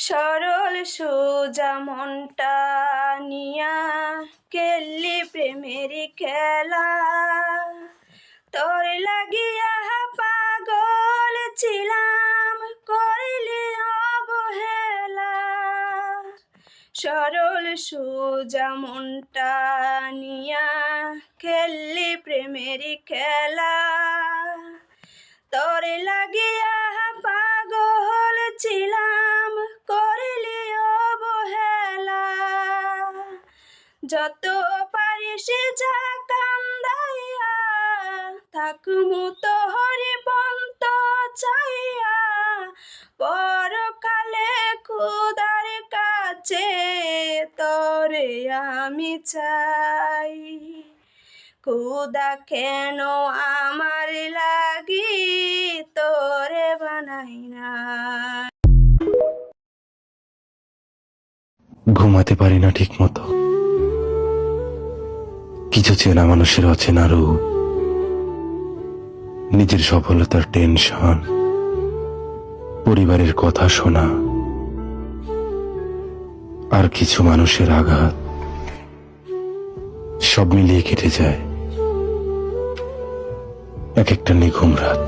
সরল সোজা মনটা নিয়া খেললি প্রেমের খেলা। তোর লাগিয়া পাগল ছিলাম, করলি অবহেলা। সরল সোজা মনটা নিয়া খেললি প্রেমের খেলা। তোর লাগিয়া পাগল ছিলাম, করলি অবহেলা। যত পারিস যা কান্দাইয়া, থাকমু তোহরি বন্ত চাইয়া। পরকালে খোদার কাছে তোরে আমি চাই। খোদা কেন আমার লাগি তোরে বানাই না। ঘুমাতে পারি না ঠিক মতো, কিছু চেনা মানুষের অচেনা রূপ, নিজের সফলতার টেনশন, পরিবারের কথা শোনা, আর কিছু মানুষের আঘাত, সব মিলিয়ে কেটে যায় এক একটা নিঘুম রাত।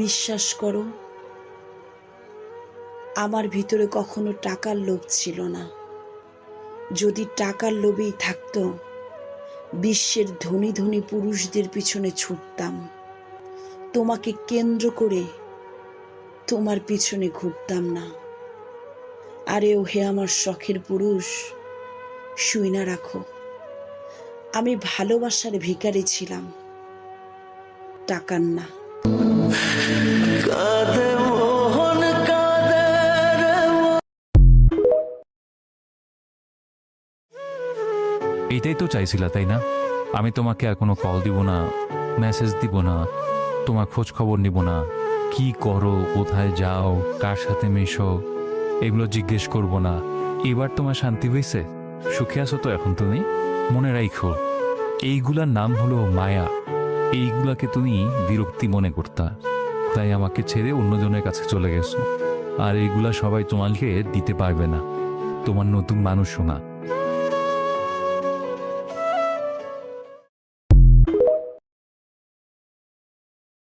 বিশ্বাস করো, আমার ভিতরে কখনো টাকার লোভ ছিল না। যদি টাকার লোভেই থাকতো, বিশ্বের ধনী ধনী পুরুষদের পিছনে ছুটতাম, তোমাকে কেন্দ্র করে তোমার পিছনে ঘুরতাম না। আরে ও হে আমার শখের পুরুষ, শুইনা রাখো, আমি ভালোবাসার ভিখারি ছিলাম, টাকার না। এইটাই তো চাইছিলা, তাই না? আমি তোমাকে আর কোনো কল দিব না, মেসেজ দিব না, তোমার খোঁজ খবর নিব না, কি করো, কোথায় যাও, কার সাথে মেশো, এগুলো জিজ্ঞেস করব না। এবার তোমার শান্তি হয়েছে? সুখে আছো তো এখন তুমি? মনে রাখো, এইগুলার নাম হলো মায়া। এইগুলাকে তুমি বিরক্তি মনে করতা, তাই আমাকে ছেড়ে অন্যজনের কাছে চলে গেছো। আর এইগুলা সবাই তোমাকে দিতে পারবে না, তোমার নতুন মানুষও না।